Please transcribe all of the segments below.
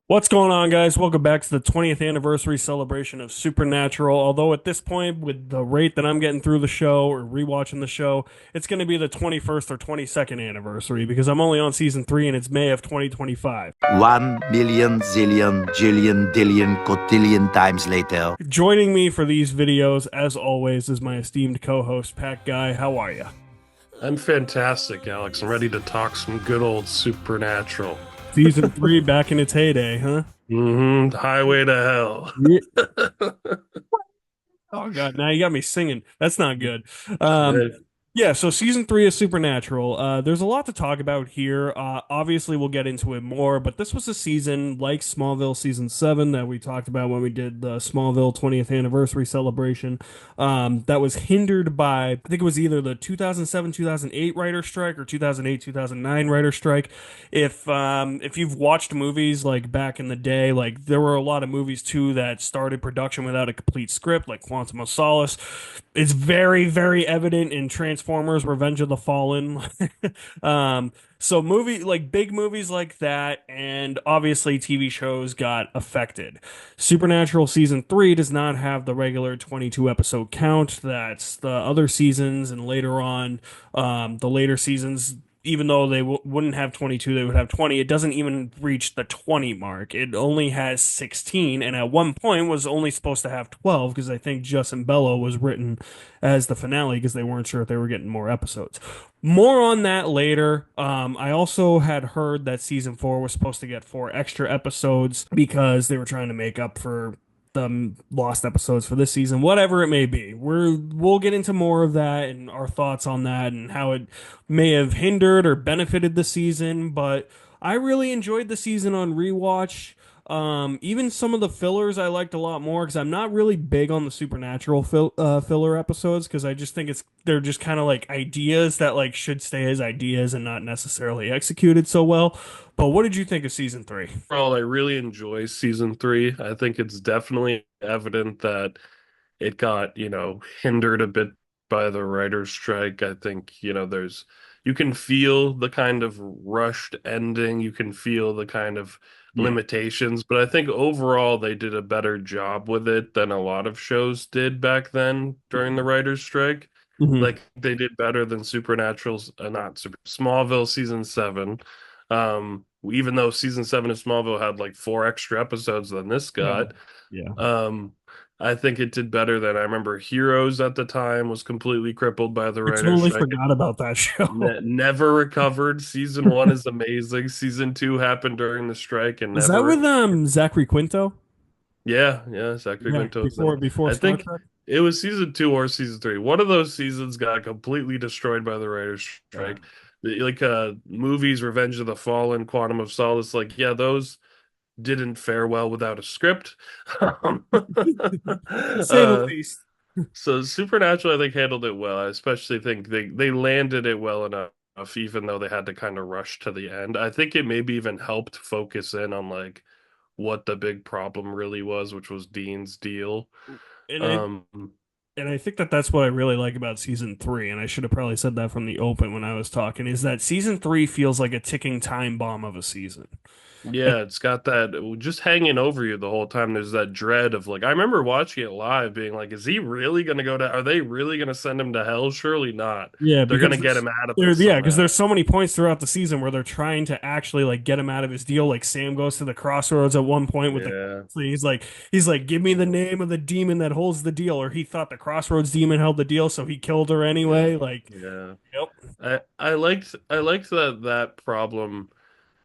What's going on, guys? Welcome back to the 20th anniversary celebration of Supernatural. Although at this point, with the rate that I'm getting through the show or rewatching the show, it's going to be the 21st or 22nd anniversary because I'm only on season 3 and it's May of 2025. 1 million zillion jillion dillion cotillion times later. Joining me for these videos, as always, is my esteemed co-host, Pat Guy. How are you? I'm fantastic, Alex. I'm ready to talk some good old Supernatural. Season 3 back in its heyday, huh? Highway to Hell. Yeah. Oh God, now you got me singing. That's not good. Um, Uh, yeah, so season 3 is Supernatural. There's a lot to talk about here. Obviously, we'll get into it more, but this was a season like Smallville season 7 that we talked about when we did the Smallville 20th anniversary celebration. That was hindered by, I think it was either the 2007, 2008 writer strike or 2008, 2009 writer strike. If you've watched movies like back in the day, like there were a lot of movies too that started production without a complete script, like Quantum of Solace. It's very, very evident in Transformers: Revenge of the Fallen. So big movies like that, and obviously TV shows got affected. Supernatural season 3 does not have the regular 22 episode count that's the other seasons, and later on, the later seasons, even though they wouldn't have 22, they would have 20. It doesn't even reach the 20 mark. It only has 16, and at one point was only supposed to have 12 because I think Justin Bello was written as the finale because they weren't sure if they were getting more episodes. More on that later. I also had heard that season 4 was supposed to get 4 extra episodes because they were trying to make up for the lost episodes for this season, whatever it may be. We'll get into more of that and our thoughts on that and how it may have hindered or benefited the season, but I really enjoyed the season on rewatch. Even some of the fillers I liked a lot more because I'm not really big on the supernatural filler episodes because I just think they're just kind of like ideas that like should stay as ideas and not necessarily executed so well. But what did you think of season 3? Overall, I really enjoy season three. I think it's definitely evident that it got, hindered a bit by the writer's strike. I think, you can feel the kind of rushed ending, you can feel the kind of Yeah. limitations, but I think overall they did a better job with it than a lot of shows did back then during the writer's strike. Hmm. Like they did better than Supernatural's, not Super Smallville season seven. Even though season seven of Smallville had like 4 extra episodes than this Oh, got. yeah. Um, I think it did better than I remember. Heroes at the time was completely crippled by the I writer's totally strike. forgot about that show. Never recovered. Season one is amazing. Season two happened during the strike and Was that never. with Zachary Quinto? Yeah, yeah, Zachary Yeah, Quinto's in before it. before I Star think Trek. it was season two or season three. One of those seasons got completely destroyed by the writer's Yeah. strike. Like movies, Revenge of the Fallen, Quantum of Solace, like yeah, those didn't fare well without a script. Um, To say the uh, least. so Supernatural, I think, handled it well. I especially think they landed it well enough, even though they had to kind of rush to the end. I think it maybe even helped focus in on like what the big problem really was, which was Dean's deal. And I Um, and I think that that's what I really like about season 3, and I should have probably said that from the open when I was talking, is that season 3 feels like a ticking time bomb of a season. Yeah, it's got that just hanging over you the whole time. There's that dread of like, I remember watching it live being like, is he really going to go to, are they really going to send him to hell? Surely not. Yeah, They're going to because get him out of this because somehow. there's so many points throughout the season where they're trying to actually like get him out of his deal. Like Sam goes to the crossroads at one point with the Yeah. he's like, give me the name of the demon that holds the deal, or he thought the crossroads demon held the deal, so he killed her Yeah. anyway. Like, Yeah. yep. I liked that problem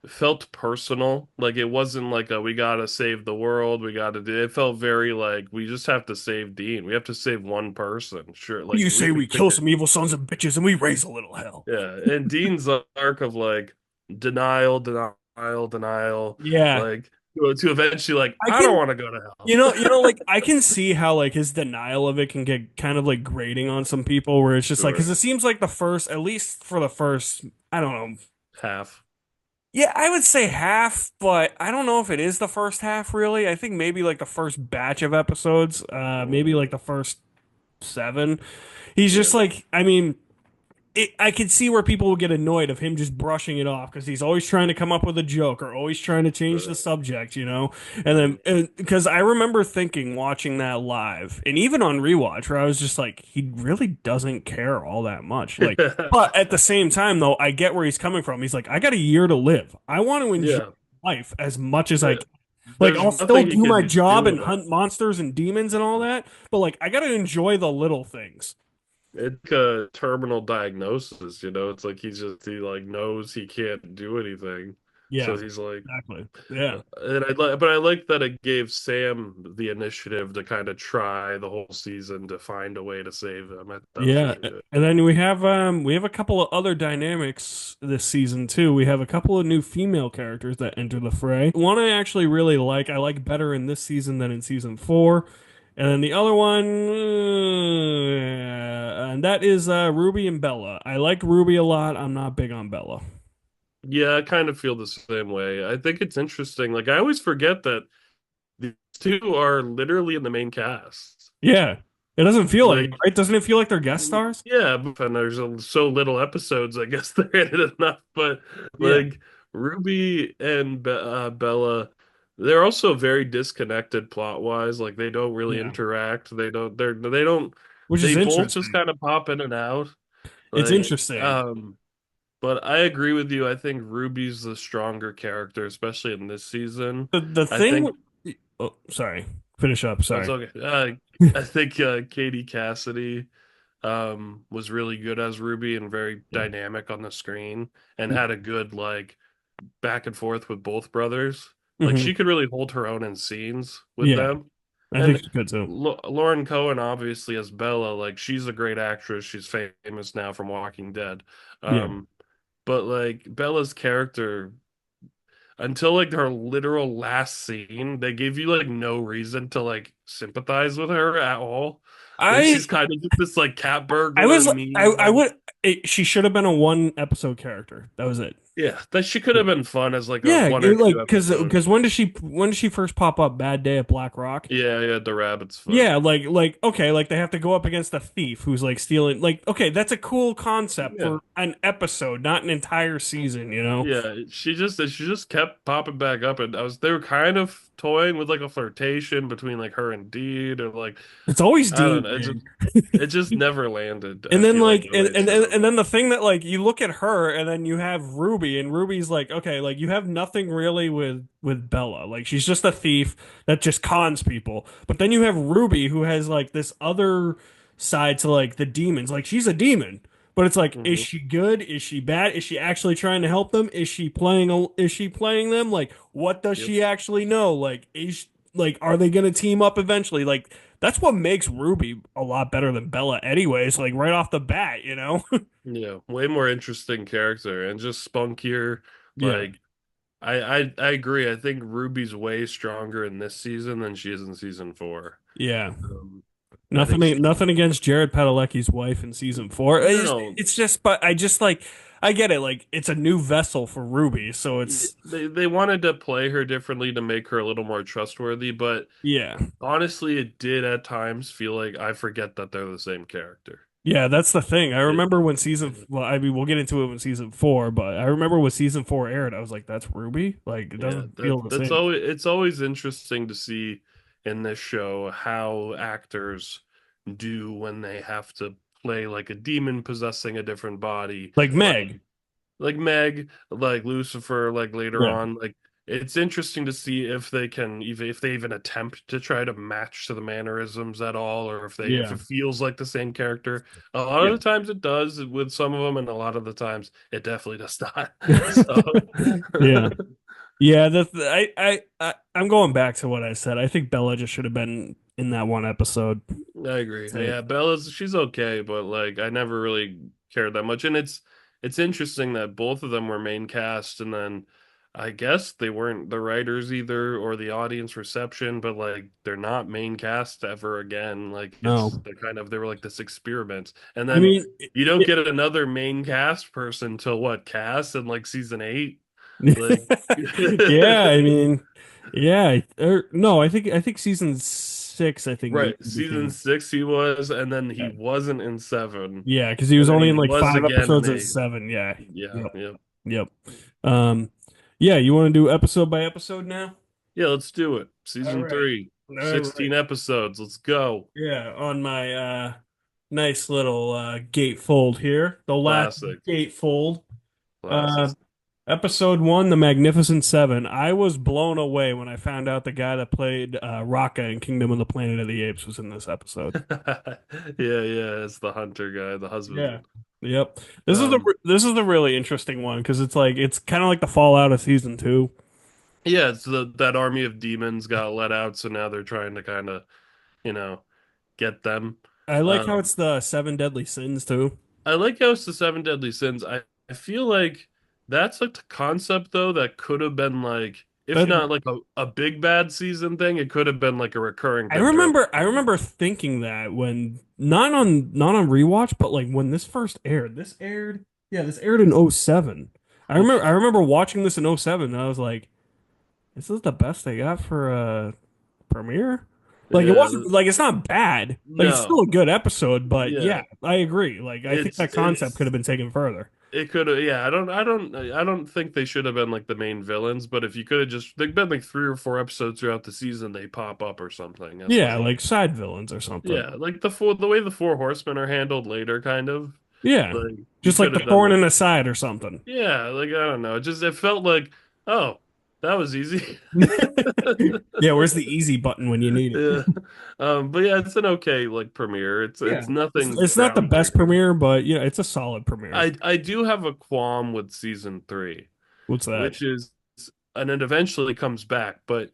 felt personal. Like it wasn't like a we gotta save the world, we gotta do it felt very like we just have to save Dean. We have to save one person. Sure, What do like you say we we could kill some evil sons of bitches and we raise a little hell? yeah. And Dean's arc of like denial, denial, denial, Yeah. like to eventually like, I I don't can want to go to hell. like I can see how like his denial of it can get kind of like grating on some people where it's just like because Sure. it seems like the first, at least for the first, I don't know. Half. Yeah, I would say half, but I don't know if it is the first half really. I think maybe like the first batch of episodes, maybe Mm, like the first 7. He's just yeah. like, I mean, I could see where people would get annoyed of him just brushing it off because he's always trying to come up with a joke or always trying to change the subject, you know? And then, because I remember thinking watching that live and even on rewatch where I was just like, he really doesn't care all that much. Like, but at the same time, though, I get where he's coming from. He's like, I got a year to live. I want to enjoy Yeah, life as much as I yeah. can. Like, There's I'll still nothing he do my can job do and about hunt monsters and demons and all that, but like, I got to enjoy the little things. it. It's a terminal diagnosis, you know. It's like he like knows he can't do anything. Yeah, So he's like, exactly. Yeah. but I like that it gave Sam the initiative to kind of try the whole season to find a way to save him. That was Yeah, really good. and then we have a couple of other dynamics this season too. We have a couple of new female characters that enter the fray. One I actually really like. I like better in this season than in season four. And then the other one, and that is Ruby and Bella. I like Ruby a lot. I'm not big on Bella. Yeah, I kind of feel the same way. I think it's interesting. Like I always forget that these two are literally in the main cast. Yeah, it doesn't feel like it, Like, right? Doesn't it feel like they're guest stars? yeah, and there's so little episodes, I guess they're in it enough. But Yeah, like Ruby and Bella, they're also very disconnected plot wise. Like they don't really yeah, interact. They don't. which is They both just interesting. kind of pop in and out. It's Like, interesting. but I agree with you. I think Ruby's the stronger character, especially in this season. The I thing. think Oh, sorry. Finish up. that's Sorry. okay. I think Katie Cassidy was really good as Ruby and very Yeah. dynamic on the screen and had a good like back and forth with both brothers. Like Hmm. she could really hold her own in scenes with Yeah, them. I think And she could too. Lauren Cohen obviously as Bella, like she's a great actress. She's famous now from Walking Dead. Yeah. Um, but like Bella's character until like her literal last scene, they gave you like no reason to like sympathize with her at all. Like I she's kind of just this like cat I was burglar I mean. would she should have been a one episode character. That was it. Yeah, that she could Yeah. have been fun as like a Yeah, one or two like episode. because when did she first pop up? Bad Day at Black Rock. Yeah, yeah, the rabbit's foot. Yeah, like okay, like they have to go up against a thief who's like stealing. Like okay, that's a cool concept Yeah, for an episode, not an entire season. You know, yeah. She just kept popping back up, and they were kind of toying with like a flirtation between like her and Deed, or like it's always I don't Dean, know. man. It just never landed. I And then feel like like the way it should have. and then the thing that like you look at her and then you have Ruby and Ruby's like okay like you have nothing really with Bella like she's just a thief that just cons people but then you have Ruby who has like this other side to like the demons like she's a demon but it's like is Mhm. she good is she bad is she actually trying to help them is she playing them like what does Yep. she actually know like like are they gonna team up eventually like that's what makes Ruby a lot better than Bella, anyways. Like right off the bat, you know? Yeah, way more interesting character and just spunkier. Yeah, Like I agree. I think Ruby's way stronger in this season than she is in season four. yeah. Um, I think she's Nothing against Jared Padalecki's wife in season four. no. It's just, but I just like, I get it. Like it's a new vessel for Ruby, so it's They wanted to play her differently to make her a little more trustworthy, but yeah, honestly, it did at times feel like I forget that they're the same character. yeah. That's the thing. I It, remember when season, well, I mean, we'll get into it when season four, but I remember when season four aired, I was like, that's Ruby. Like it yeah, doesn't feel the that's same. always it's always interesting to see in this show how actors do when they have to play like a demon possessing a different body, Like Meg. like Meg, like Lucifer, like later Yeah, on, like it's interesting to see if they can even if they even attempt to try to match to the mannerisms at all, or if yeah, it feels like the same character. A lot of yeah. the times it does with some of them, and a lot of the times it definitely does not. So Yeah. Yeah, I'm going back to what I said. I think Bella just should have been in that one episode. I agree. That's it. Yeah, Bella's she's okay, but like I never really cared that much. And it's interesting that both of them were main cast and then I guess they weren't the writers either or the audience reception, but like they're not main cast ever again. Like it's No. they were like this experiment. And I then mean, you don't get another main cast person till what, cast in like season 8? Like yeah, I mean, yeah, no, I think season 6, I think Right. he Season became. 6 he was, and then he Yeah, wasn't in 7. yeah, because he And was then only in he like was 5 again in episodes of 8. 7. Yeah. Yeah, Yep. yeah. Yep. Um, yeah, you want to do episode by episode now? Yeah, let's do it. All Season right. 3, All right. 16 episodes. Let's go. Yeah, on my nice little gatefold here. The last Classic. gatefold. Classic. Uh Episode 1, The Magnificent Seven. I was blown away when I found out the guy that played Rocka in Kingdom of the Planet of the Apes was in this episode. Yeah, it's the hunter guy, the Yeah. husband. Yep. Um, This is the really interesting one because it's kind of like the fallout of season 2. yeah, it's that army of demons got let out, so now they're trying to kind of, you know, get them. I like how Um, it's the seven deadly sins too. I like how it's the seven deadly sins. I feel like that's like the concept though that could have been like, if But not like a big bad season thing, it could have been like a recurring thing throughout the I season. remember thinking that when not on rewatch, but like when this first aired. This aired in '07. I remember watching this in '07 and I was like, this is the best they got for a premiere? Like it Yeah, wasn't like it's not bad. Like it's still no, a good episode, but yeah, yeah, I agree. Like I think that concept could have it's been taken further. it could have, yeah. I don't think they should have been like the main villains, but if you could have just, they've been like 3 or 4 episodes throughout the season, they pop up or something as Yeah, like, like side villains or something. yeah, like the way the four horsemen are handled later, kind of Yeah. like you Just like could the have done thorn like, in the side or something. yeah, like I don't know, it felt like, oh, that was easy. Yeah, where's the easy button when you need it? Yeah, but yeah, it's an okay like premiere. It's Yeah. nothing It's not the best groundbreaking. premiere, but yeah, it's a solid premiere. I do have a qualm with season 3, What's that? which is, and it eventually comes back, but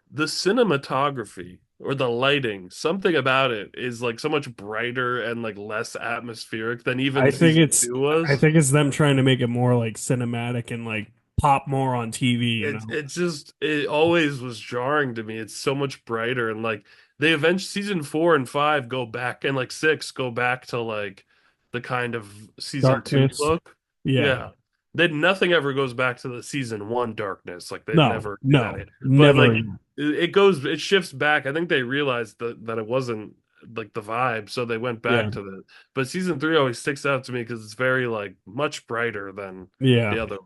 the cinematography or the lighting, something about it is like so much brighter and like less atmospheric than even season 2 I was. think it's them trying to make it more like cinematic and like pop more on TV, you It know. it just it always was jarring to me. It's so much brighter, and like they eventually season 4 and 5 go back, and like 6 go back to like the kind of season 2 Darkness. look. Yeah. Yeah. Then nothing ever goes back to the season 1 darkness. Like they'd No, never do no, that. But never. like it shifts back. I think they realized that it wasn't like the vibe, so they went Yeah. back to the, but season 3 always sticks out to me because it's very like much brighter than Yeah. the other.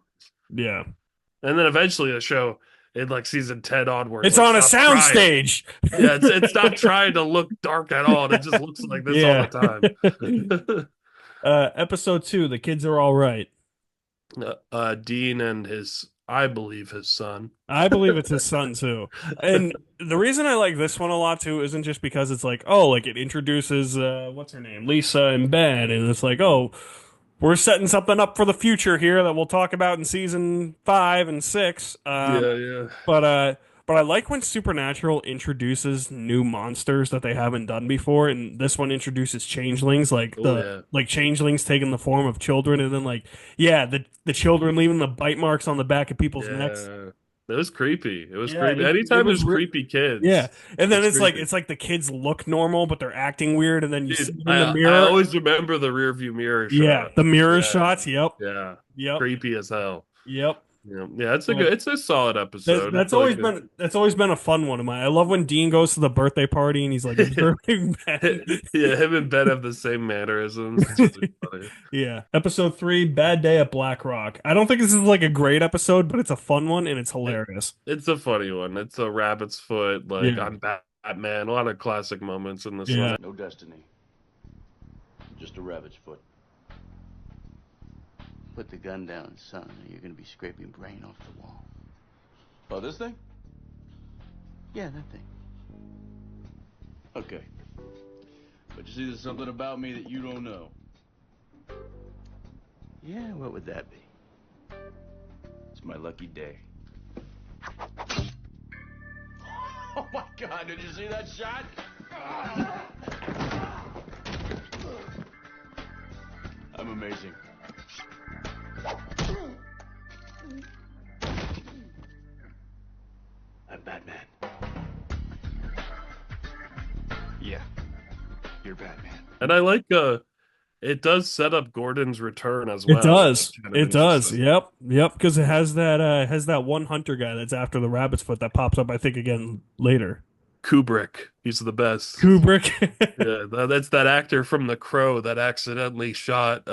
Yeah. And then eventually the show in like seson 10 onwards, It's like on a stops trying. soundstage. Yeah, it's not trying to look dark at all. It just looks like this all the Yeah. time. Episode 2, the kids are all right. Dean and his, I believe his son. I believe it's his son too. And the reason I like this one a lot too isn't just because it's like, oh, like it introduces what's her name? Lisa and Ben, and it's like, oh, we're setting something up for the future here that we'll talk about in season 5 and 6. Yeah, yeah. But but I like when Supernatural introduces new monsters that they haven't done before, and this one introduces changelings, Oh yeah. like changelings taking the form of children, and then like yeah, the children leaving the bite marks on the back of people's necks. Yeah. It was creepy. It was Yeah, creepy. it Anytime was there's re creepy yeah, kids, and then it's creepy. it's like the kids look normal, but they're acting weird, and then you see Dude, them in the I mirror. always remember the rear view mirror Yeah, shot. the mirror Yeah, shots. Yep, yeah. yep, Creepy as hell. yep. Yeah, yeah, it's a solid episode. It's like That's always been a fun one of mine. I love when Dean goes to the birthday party and he's like observing Ben. yeah, him and Ben have the same mannerisms. It's really funny. Yeah. Episode 3, Bad Day at Black Rock. I don't think this is like a great episode, but it's a fun one and it's It, hilarious. it's a funny one. It's a rabbit's foot, like Yeah. I'm Batman. A lot of classic moments in this Yeah. one. No destiny. Just a rabbit's foot. Put the gun down, son, or you're gonna be scraping brain off the wall. Oh, this thing? Yeah, that thing. Okay. But you see, there's something about me that you don't know. Yeah, what would that be? It's my lucky day. Oh my God, did you see that shot? I'm amazing. I'm Batman. Yeah, you're Batman. And I like it does set up Gordon's return as It well. does. It's kind of It does. interesting. Yep. Yep. Because it has that one hunter guy that's after the rabbit's foot that pops up, I think, again later. Kubrick. He's the best. Kubrick. Yeah, that's that actor from The Crow that accidentally shot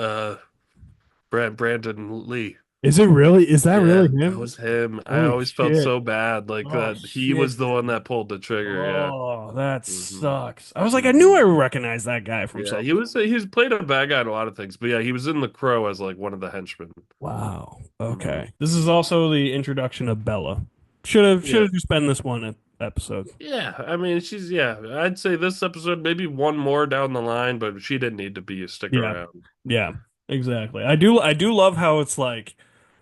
Brandon Lee. Is it really? Is that Yeah, really that him? was him. I Holy always felt shit. so bad, like Oh that he was shit. the one that pulled the trigger. Yeah. Oh, that hmm sucks. I was like, I knew hmm I recognized that guy from Yeah, something. he's played a bad guy in a lot of things, but yeah, he was in The Crow as like one of the henchmen. Wow. hmm Okay. This is also the introduction of Bella. Should have Yeah. just been this one episode. Yeah, I mean, yeah, I'd say this episode, maybe one more down the line, but she didn't need to be a stick Yeah. around. Yeah. Exactly. I do love how it's like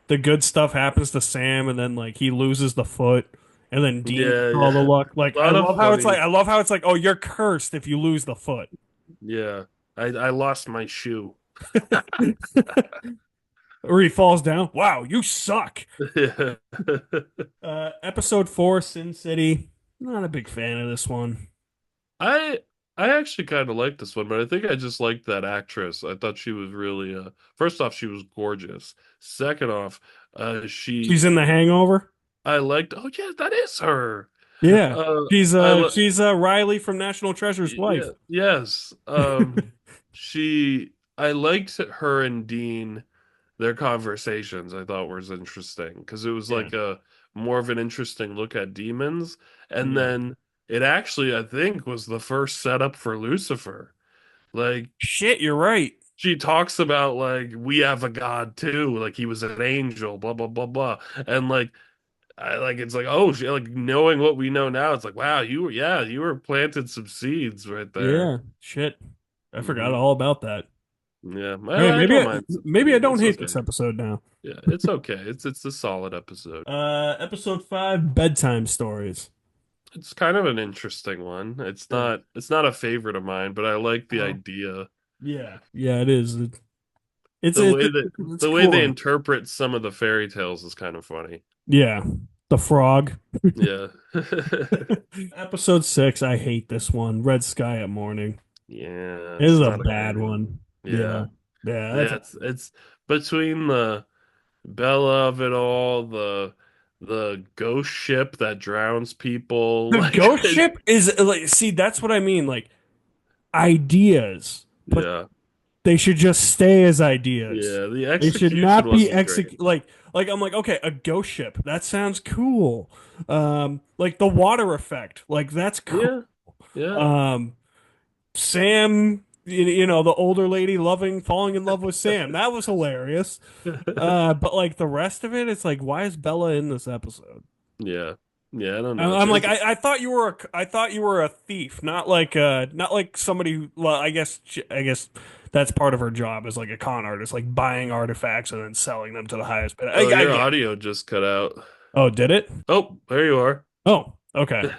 the good stuff happens to Sam and then like he loses the foot and then Dean gets Yeah, all the yeah. luck. Like A lot of funny. I love how it's like, oh, you're cursed if you lose the foot. Yeah. I lost my shoe. Or he falls down. Wow, you suck. Yeah. Episode 4, Sin City. Not a big fan of this one. I I actually kind of liked this one, but I think I just liked that actress. I thought she was really first off, she was gorgeous. Second off, she She's in The Hangover. I liked, oh yeah, that is her. Yeah. Uh She's I uh li she's uh Riley from National Treasure's wife. Yeah, yes. I liked her and Dean, their conversations I thought was interesting because it was Yeah. like a more of an interesting look at demons. And Yeah. then it actually, I think, was the first setup for Lucifer. Like Shit, you're right. she talks about like we have a god too, like he was an angel, blah blah blah blah. And like I like it's like, oh shit, like knowing what we know now, it's like, wow, you were planted some seeds right there. Yeah. Shit. I forgot hmm all about that. Yeah, All right, I don't mind Sin maybe I City. don't It's hate okay. this episode now. Yeah, it's okay. It's a solid episode. Episode 5, Bedtime Stories. It's kind of an interesting one. Yeah. It's not a favorite of mine, but I like the Oh. idea. Yeah. Yeah, it is. The way that It's the way they cool. interpret some of the fairy tales is kind of funny. Yeah. The frog. Yeah. Episode 6, I hate this one. Red Sky at Morning. Yeah, This is it's a not a great bad one. one. Yeah. Yeah. Yeah, Yeah, it's between the Bella of it all, the ghost ship that drowns people, the like ghost ship is like, see, that's what I mean. Like ideas, but yeah. they should just stay as ideas. Yeah, the They should execution not be wasn't great. like I'm like, okay, a ghost ship. That sounds cool. Like the water effect. Like that's cool. Yeah. Yeah. Um, Sam, the older lady falling in love with Sam. That was hilarious. But like the rest of it, it's like, why is Bella in this episode? Yeah. Yeah, I don't know. I'm like, I thought I thought you were a thief, not like somebody well, I guess that's part of her job as like a con artist, like buying artifacts and then selling them to the highest bidder. Oh, I your get. audio just cut out. Oh, did it? Oh, there you are. Oh, okay.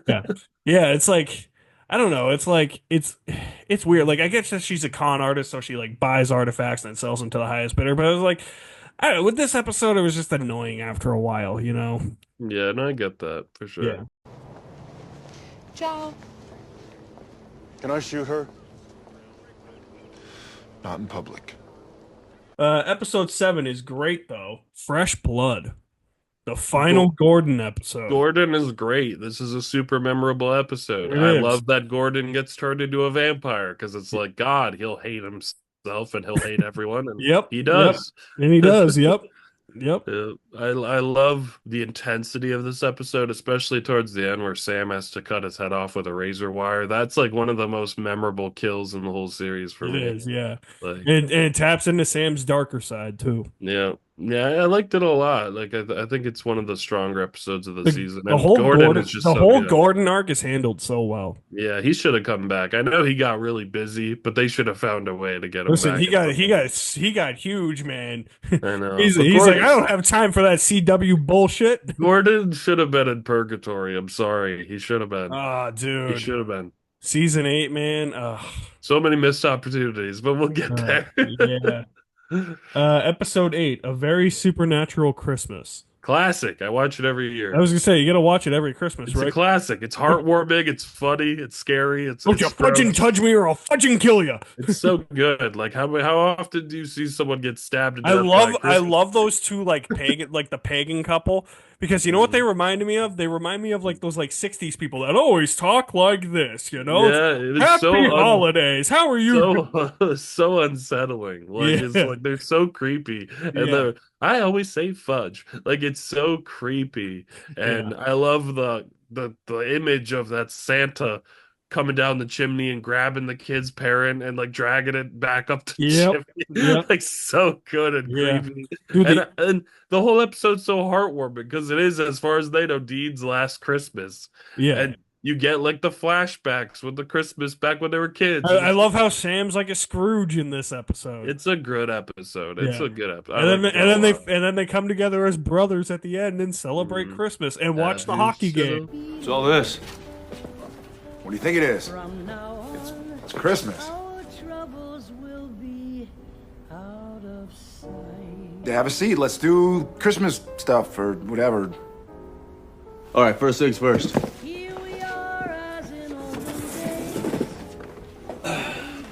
Yeah. Yeah, it's like I don't know. It's like it's weird. Like I guess that she's a con artist, so she like buys artifacts and then sells them to the highest bidder. But it was like I don't know. With this episode, it was just annoying after a while, you know? Yeah, no, I get that for Yeah. sure. Ciao. Can I shoot her? Not in public. Episode 7 is great though. Fresh Blood, the final Gordon episode. Gordon is great. This is a super memorable episode. It I is. love that Gordon gets turned into a vampire because it's like God, he'll hate himself and he'll hate everyone, and Yep. he Yep. does. And he does. Yep. Yep. I love the intensity of this episode, especially towards the end where Sam has to cut his head off with a razor wire. That's like one of the most memorable kills in the whole series for It me. is. Yeah. Like, And it taps into Sam's darker side too. yeah, yeah, I liked it a lot. Like, I think it's one of the stronger episodes of the The, season, the and whole Gordon is just the so whole good. Gordon arc is handled so well. Yeah, he should have come back. I know he got really busy, but they should have found a way to get him Listen, back. he got huge, man. I know. He's But like, Gordon, I don't have time for that CW bullshit. Gordon should have been in purgatory. I'm sorry. He should have been. Ah, He dude. should have been. Season 8, man. So many missed opportunities, but we'll get there. Yeah. Episode 8, A Very Supernatural Christmas. Classic. I watch it every year. I was gonna say you gotta watch it every Christmas, It's a right? classic. It's heartwarming. It's funny. It's scary. Don't you It's fudging gross. touch me or I'll fudging kill you. It's so good. Like how often do you see someone get stabbed to death by a I Christmas love those tree? two like pagan like the pagan couple Because you know what they reminded me of? They remind me of like those like 60s people that always talk like this, you know? It's Yeah, it is happy holidays. How are you doing? so unsettling. Like it's Yeah. like they're so creepy, and Yeah. I always say fudge. Like it's so creepy, Yeah. and I love the image of that Santa coming down the chimney and grabbing the kid's parent and like dragging it back up the Yep. chimney. Yep. Like so good and Yeah. creepy, Dude, and the whole episode's so heartwarming because it is, as far as they know, Dean's last Christmas, yeah. and you get like the flashbacks with the Christmas back when they were I, kids. I love how Sam's like a Scrooge in this episode. It's a good episode. It's Yeah. a good episode. I And then like that and a then they lot. and then they come together as brothers at the end and celebrate Mhm. Christmas and watch the Who hockey should've- game. What's all this? What do you think it is? From now on, It's Christmas. our troubles will be out of sight. Yeah, have a seat. Let's do Christmas stuff or whatever. All right, first things first. Here we are as in olden days.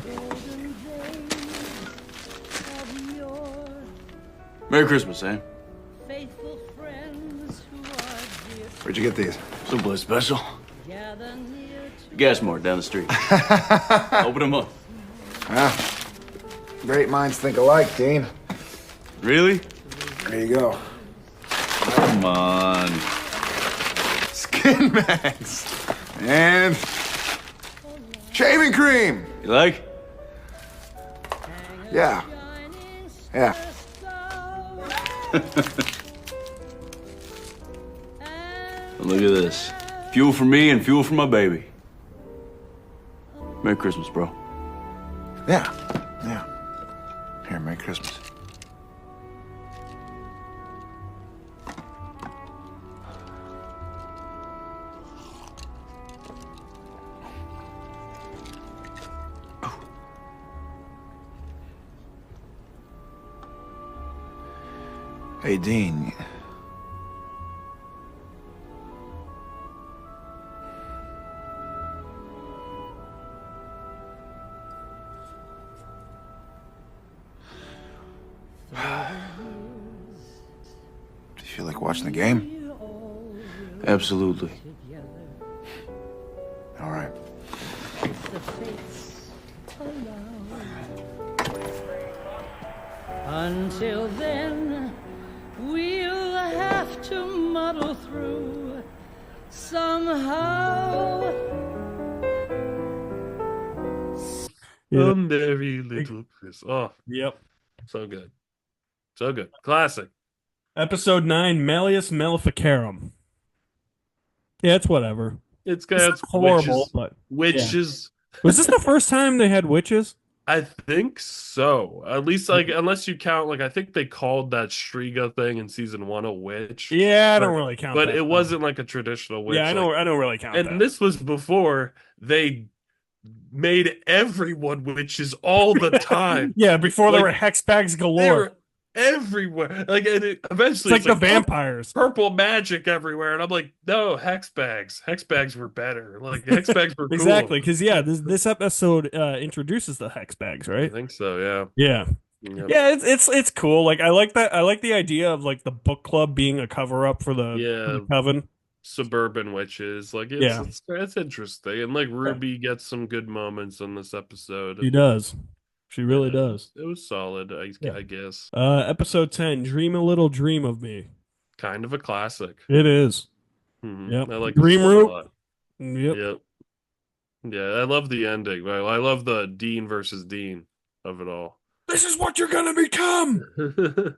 Golden days of yore. Merry Christmas, Sam. Faithful friends who are dear Where'd you get these? Someplace special. gather near to Gas mart down the street. Open them up. Ah, great minds think alike, Dean. Really? There you go. Come on. Skin mags. And shaving cream. You like? Yeah. shining Yeah. star. Look at this. Fuel for me and fuel for my baby. Merry Christmas, bro. Yeah. Yeah. Here, Merry Christmas. Hey, Dean. Do you feel like watching the game? Absolutely. All right. The fates allow. Until then, we'll have to muddle through somehow. Yeah. A merry little Chris. Oh, Yep. so good. So good. Classic. Episode 9, Malleus Maleficarum. Yeah, it's whatever. It's It's got not its horrible, but witches. was this the first time they had witches? I think so. At least like unless you count like I think they called that Striga thing in season 1 a witch. Yeah, I But- don't really count But that, it though. wasn't like a traditional witch. Yeah, I like- don't really count and that. this was before they made everyone witches all the time. Yeah, before there Like, were hex bags They galore. were everywhere. Like and eventually It's like the purple- vampires. Purple magic everywhere, and I'm like, no, hex bags. Hex bags were better. Like hex bags were cool. Exactly, because yeah, this episode introduces the hex bags, I right? think so. Yeah. Yeah, Yep. yeah, it's cool. Like I like that. I like the idea of like the book club being a cover up for the, Yeah. for the coven. Suburban witches. Like Yeah. it's interesting, and like Ruby gets some good moments in this episode. She does. She really Yeah, does. It was solid, Yeah. I guess. Episode 10, Dream a Little Dream of Me. Kind of a classic. It is. Mhm. Yep. I like Dream this one a Root. lot. Yep. Yep. Yeah, I love the ending. I love the Dean versus Dean of it all. This is what you're gonna become.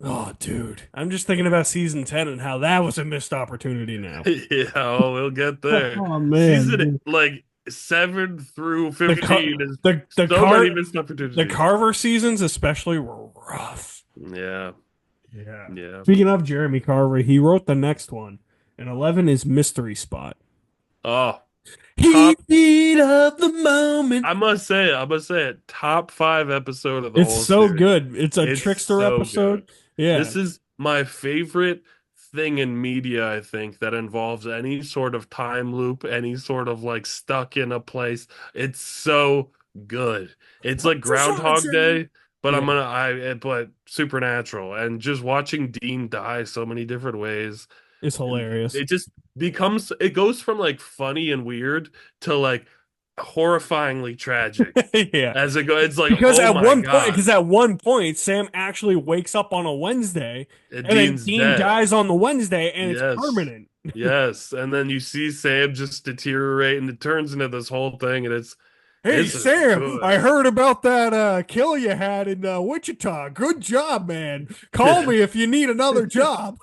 Oh, dude. I'm just thinking about season 10 and how that was a missed opportunity now. Yeah, oh, we'll get there. Oh, man. Season like 7 through 15 is the so many missed opportunities. the Carver seasons especially were rough. Yeah, Yeah. yeah. Speaking of Jeremy Carver, he wrote the next one. And 11 is Mystery Spot. Oh, Heat of the moment. I must say it. Top 5 episode of the whole It's so series. good. It's a It's trickster so episode. good. Yeah. This is my favorite thing in media, I think, that involves any sort of time loop, any sort of like stuck in a place. It's so good. It's like Groundhog Day, but but Supernatural, and just watching Dean die so many different ways It's And hilarious. it just it goes from like funny and weird to like horrifyingly tragic Yeah. as it goes. It's like, oh my God, Because at one point, Sam actually wakes up on a Wednesday, and and then Dean's Dean dead. dies on the Wednesday, and it's Yes. permanent. Yes. And then you see Sam just deteriorate and it turns into this whole thing and Hey, this is Sam, I good. heard about that kill you had in Wichita. Good job, man. Call me if you need another job.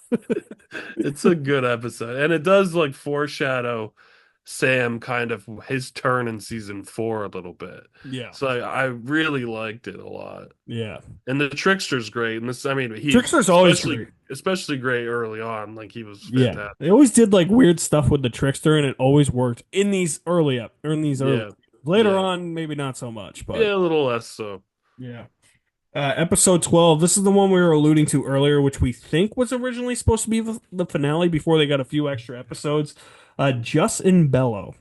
It's a good episode. And it does like foreshadow Sam kind of his turn in season 4 a little bit. Yeah. So I really liked it a lot. Yeah. And the Trickster's great. And this, I mean, he's Trickster's always great. especially great early on. Like he was Yeah. fantastic. They always did like weird stuff with the Trickster, and it always worked in these early. Yeah. Later Yeah. on, maybe not so much, but Yeah, a little less so. yeah. Episode 12. This is the one we were alluding to earlier, which we think was originally supposed to be the finale before they got a few extra episodes. Just in Bello.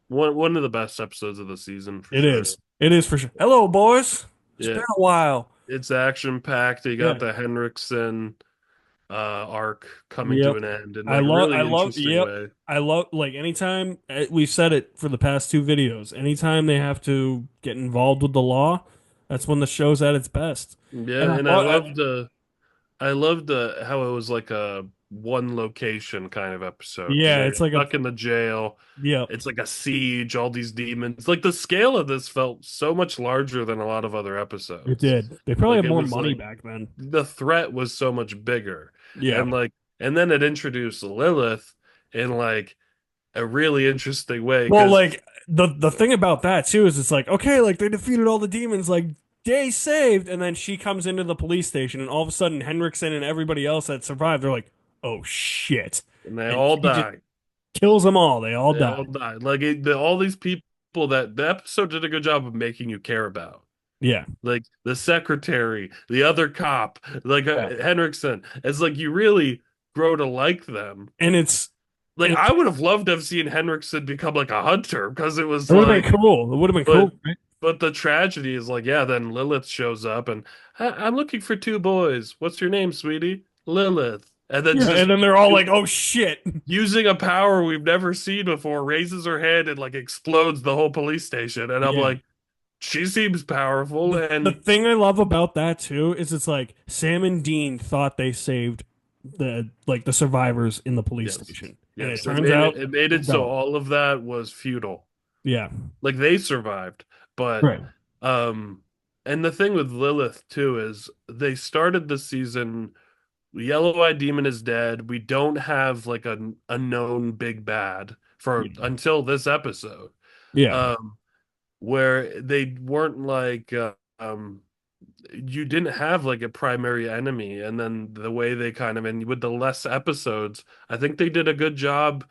One of the best episodes of the season for It sure. is. It is for sure. Hello, boys. It's Yeah. been a while. It's action packed. You Yeah. got the Henriksen arc coming to Yep. an end in I like a love. really I love. interesting Yep. way. I love. Like anytime we've said it for the past two videos. Anytime they have to get involved with the law, that's when the show's at its best. Yeah, And and I loved how it was like a one location kind of episode. You yeah, know, it's you're like a. stuck in the jail. Yeah. It's like a siege, all these demons. Like the scale of this felt so much larger than a lot of other It episodes. did. They probably Like had it more was money like back then. the threat was so much bigger. Yeah. And then it introduced Lilith in like a really interesting way Well, because like the thing about that too is it's like okay, like they defeated all the demons, like day saved, and then she comes into the police station, and all of a sudden Henriksen and everybody else that survived, they're like, oh shit, and they and all she just died. kills them all. They all They all die. died. Like all these people that the episode did a good job of making you care about. Yeah, Like the secretary, the other cop, like yeah. Henriksen. It's like you really grow to like them. And it's Like it, I would have loved to have seen Henriksen become like a hunter because it was it would have like, been cool. It would have been but cool, right? but the tragedy is like, yeah, then Lilith shows up and I'm looking for two boys. What's your name, sweetie? Lilith. And then Yeah, just and then they're all like, oh shit. using a power we've never seen before, raises her hand and like explodes the whole police station. And I'm Yeah. like, she seems powerful. The And thing I love about that too is it's like Sam and Dean thought they saved the survivors in the police yes, station, and it yes, turns out it made it so no. all of that was futile. Yeah, Like they survived, but right. um, and the thing with Lilith too is they started the season. Yellow-eyed demon is dead. We don't have like a known big bad for Yeah. until this episode. Yeah. Um, where they weren't like you didn't have like a primary enemy, and then the way they kind of, and with the less episodes, I think they did a good job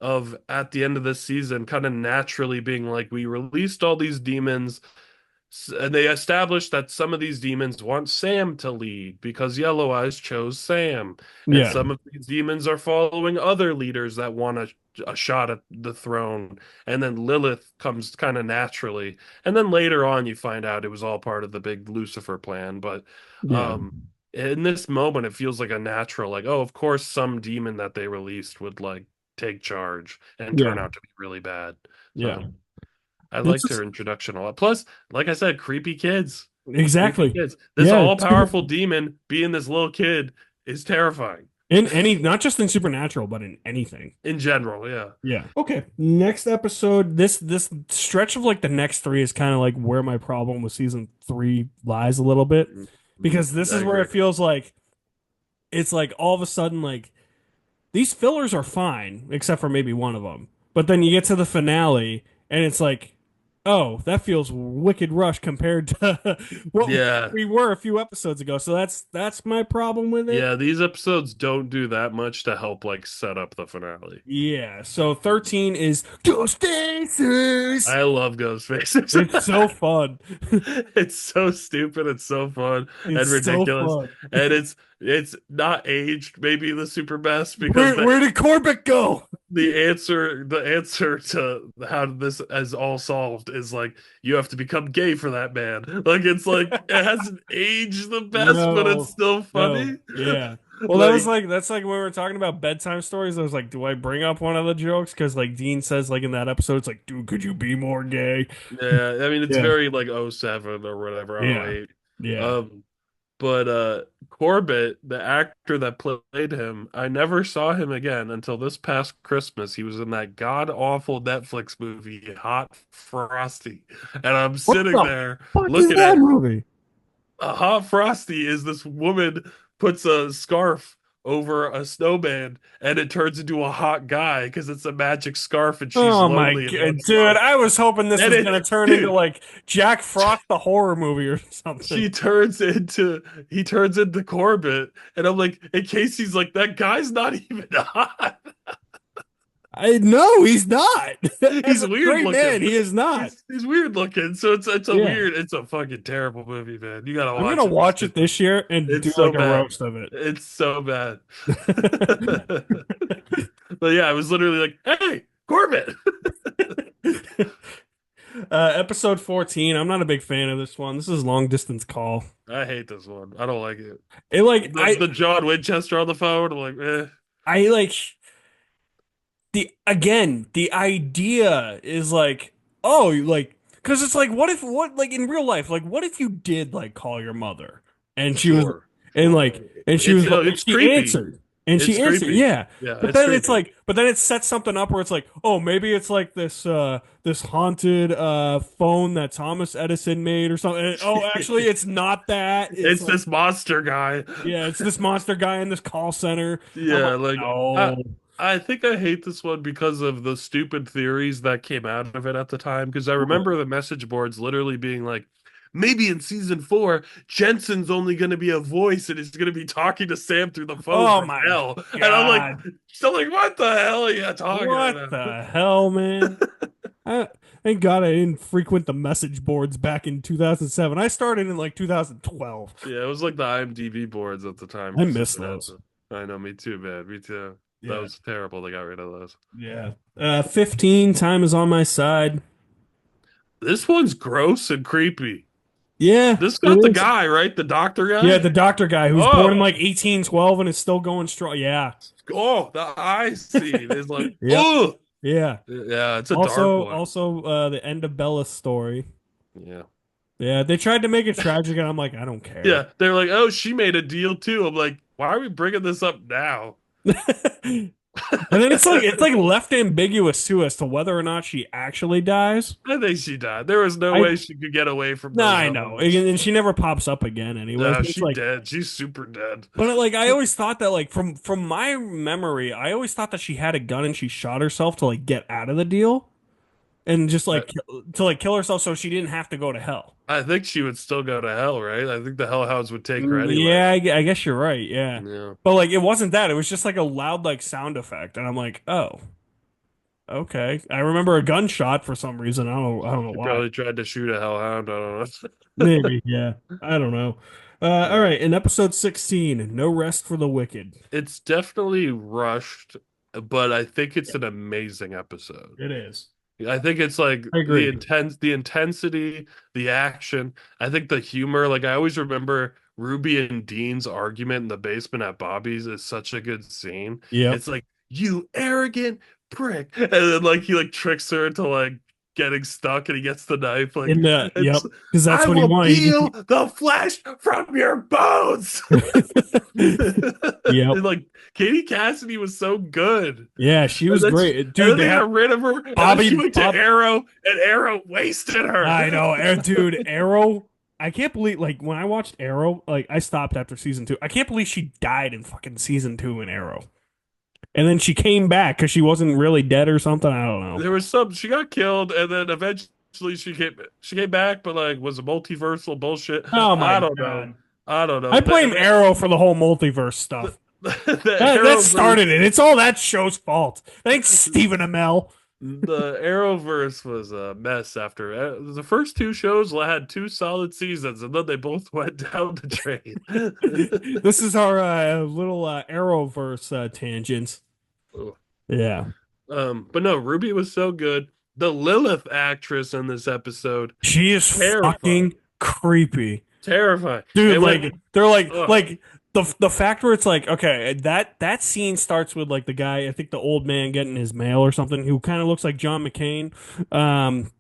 of at the end of this season kind of naturally being like, we released all these demons, and they established that some of these demons want Sam to lead because Yellow Eyes chose Sam, and Yeah. some of these demons are following other leaders that want a shot at the throne. And then Lilith comes kind of naturally, and then later on you find out it was all part of the big Lucifer plan. But Yeah. in this moment, it feels like a natural, like, oh, of course, some demon that they released would like take charge and turn Yeah. out to be really bad. Yeah. So I It's liked her introduction a lot. Plus, like I said, creepy kids. Creepy exactly. kids. This Yeah, all-powerful demon being this little kid is terrifying in any, not just in Supernatural, but in anything. in general. Yeah. Yeah. Okay. Next episode. This stretch of like the next three is kind of like where my problem with season 3 lies a little bit, because this I is where it agree. feels like it's like all of a sudden like these fillers are fine except for maybe one of them, but then you get to the finale and it's like, oh, that feels wicked rush compared to what Yeah. we were a few episodes ago. So that's my problem with it. Yeah, these episodes don't do that much to help like set up the finale. Yeah. So 13 is Ghost Faces. I love Ghostfaces. It's so fun. It's so stupid. It's so fun and It's ridiculous. so fun. And it's not aged maybe the super best because Where did Corbett go? the answer to how this is all solved is like you have to become gay for that man. Like it's like it hasn't aged the best, but No, it's still funny. no, yeah. Well, Like, that's like when we were talking about bedtime stories. I was like, do I bring up one of the jokes? Because like Dean says, like in that episode, it's like, dude, could you be more gay? yeah, I mean, it's Yeah, very like '07 or whatever, yeah, '08. yeah. Um, but Corbett, the actor that played him, I never saw him again until this past Christmas. He was in that god awful Netflix movie, Hot Frosty. And I'm What sitting the there fuck is looking that at movie? a Hot Frosty is this woman puts a scarf over a snowman and it turns into a hot guy because it's a magic scarf and she's Oh my lonely and god, wants dude! love. I was hoping this And was gonna turn into dude, like Jack Frost the horror movie or something. she turns into he turns into Corbett, and I'm like, in case he's like, that guy's not even hot. I no, he's not. As He's a weird straight man, looking. he is not. He's weird looking. So it's a Yeah, weird, it's a fucking terrible movie, man. You gotta I'm gonna watch it. watch it this year and do It's so like a bad. roast of it. It's so bad. But yeah, I was literally like, "Hey, Corbett." Episode 14. I'm not a big fan of this one. This is long distance call. I hate this one. I don't like it. It like The John Winchester on the phone. I'm like, eh. I like the idea is like, oh, like, because it's like, what like in real life, like what if you did like call your mother and she was Sure, and sure. like and she was and It's she creepy. answered and It's she answered, creepy. yeah. Yeah, But it's then it's creepy. like, but then it sets something up where it's like, oh, maybe it's like this haunted phone that Thomas Edison made or something. And, oh, actually, it's not that. It's It's like, this monster guy. yeah, it's this monster guy in this call center. I'm Yeah, like, like no. I think I hate this one because of the stupid theories that came out of it at the time. Because I remember the message boards literally being like, maybe in season 4, Jensen's only going to be a voice and he's going to be talking to Sam through the phone Oh from my hell. And I'm like, God. still like, what the hell are you talking What about? the hell, man? I, thank God I didn't frequent the message boards back in 2007. I started in like 2012. Yeah, it was like the IMDb boards at the time. I For miss those. Supernatural. I know, me too, man. Me too. That Yeah. was terrible. They got rid of those. Yeah. 15, time is on my side. This one's gross and creepy. Yeah, This it got the is. guy, right? The doctor guy? Yeah, the doctor guy who's born in Oh, like 1812 and is still going strong. Yeah. oh, the eye scene is like, Yep. oh, Yeah. yeah, it's a dark one. Also, the end of Bella's story. Yeah. Yeah, they tried to make it tragic, and I'm like, I don't care. Yeah, they're like, oh, she made a deal too. I'm like, why are we bringing this up now? And then it's like left ambiguous too as to whether or not she actually dies. I think she died. There was no I- way she could get away from No, those I know, elements. and she never pops up again anyway. No, So it's she like, dead. She's super dead. but like, I always thought that like from my memory, I always thought that she had a gun and she shot herself to like get out of the deal, and just like to like kill herself so she didn't have to go to hell. I think she would still go to hell, right? I think the hellhounds would take her anyway. Yeah, I guess you're right. Yeah, Yeah. but like, it wasn't that. It was just like a loud like sound effect, and I'm like, oh, okay. I remember a gunshot for some reason. I don't know She why. probably tried to shoot a hellhound. I don't know. Maybe, yeah. I don't know. All right, in episode 16, No Rest for the Wicked. It's definitely rushed, but I think it's an amazing episode. It is. I think it's like I agree. the intensity, the action. I think the humor, like I always remember Ruby and Dean's argument in the basement at Bobby's is such a good scene. Yep. It's like, you arrogant prick. And then like he like tricks her into like getting stuck and he gets the knife. Like In the, yep, it's because that's I what he will wanted. peel the flesh from your bones. Yep. And, like Katie Cassidy was so good. Yeah, she was And then great. and Dude, then they they had, got rid of her. And Bobby- then she went to Bob- Arrow, and Arrow wasted her. I know, dude, Arrow. I can't believe, like, when I watched Arrow, like, I stopped after season 2. I can't believe she died in fucking season 2 in Arrow. And then she came back because she wasn't really dead or something. I don't know. There was some. She got killed, and then eventually she came back, but like was a multiversal bullshit. Oh my I don't God. know. I don't know. I blame Arrow for the whole multiverse stuff. The That started it. It's all that show's fault. Thanks, Stephen Amell. The Arrowverse was a mess after the first 2 shows had 2 solid seasons, and then they both went down the drain. This is our little Arrowverse tangent. Oh. Yeah. But no, Ruby was so good. The Lilith actress in this episode, She is Terrifying. fucking creepy. terrifying. Dude, And like when- they're like Ugh. like the fact where it's like, okay, that scene starts with like the guy, I think the old man getting his mail or something, who kind of looks like John McCain. Um,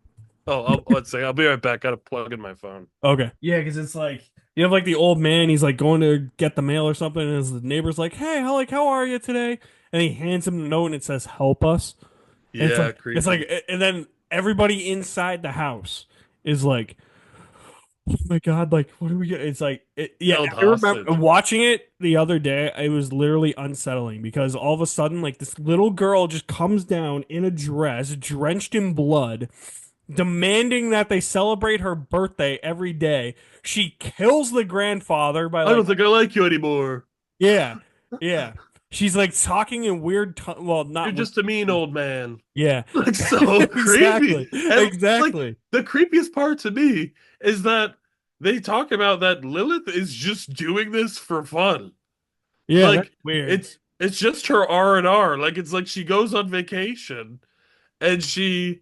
Oh, let's say I'll be right back. Gotta plug in my phone. okay, yeah, because it's like you have like the old man, he's like going to get the mail or something, and his neighbor's like, hey, how are you today? And he hands him a note and it says, "Help us." And Yeah, it's like, creepy. and then everybody inside the house is like, "Oh my God, like, what do we get?" It's like, yeah, Held I remember hostage. watching it the other day. It was literally unsettling because all of a sudden, like, this little girl just comes down in a dress, drenched in blood, demanding that they celebrate her birthday every day. She kills the grandfather by, I don't like, think I like you anymore. yeah, yeah. She's like talking in weird, well, You're not weird. just a mean old man. Yeah, Like so creepy. exactly, And like exactly. the creepiest part to me is that they talk about that Lilith is just doing this for fun. Yeah, that's Like weird. it's just her R&R. Like it's like she goes on vacation and she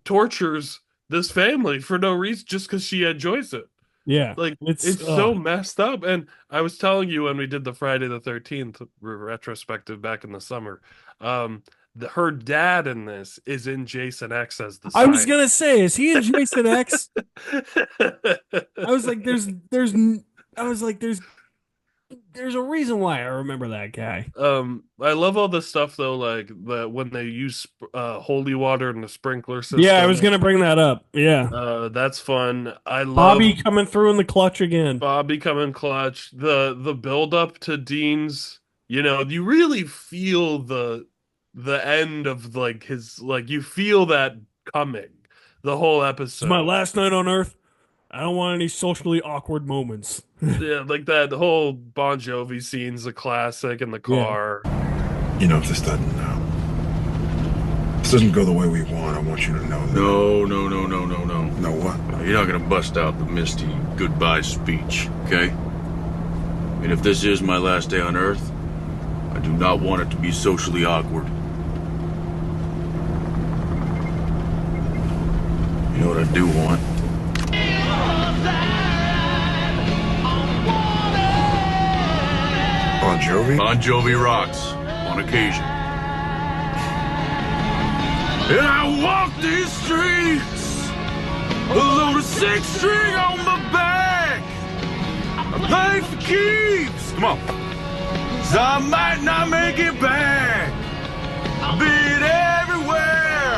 tortures this family for no reason just because she enjoys it. Yeah, Like it's it's so messed up. And I was telling you when we did the Friday the 13th retrospective back in the summer, her dad in this is in Jason X as the I was sign. gonna say, is he in Jason X? I was like, I was like, there's a reason why I remember that guy. I love all the stuff though, like the when they use holy water in the sprinkler Yeah, I was system. gonna bring that up. Yeah, That's fun. I Bobby love coming through in the clutch again. Bob becoming clutch. The build up to Dean's, you really feel the end of like his like you feel that coming the whole It's my episode. last night on Earth. I don't want any socially awkward moments. Yeah, like that whole Bon Jovi scene's a classic in the Yeah, car. You know, if this doesn't go the way we want, I want you to know that. No, no, no, no, no, no. Know what? You're not gonna bust out the misty goodbye speech, okay? And if this is my last day on Earth, I do not want it to be socially awkward. You know what I do want? Bon Jovi? Bon Jovi rocks, on occasion. And I walk these streets, a load of six string on my back. I pay for keeps. Come on. So I might not make it back. Been everywhere.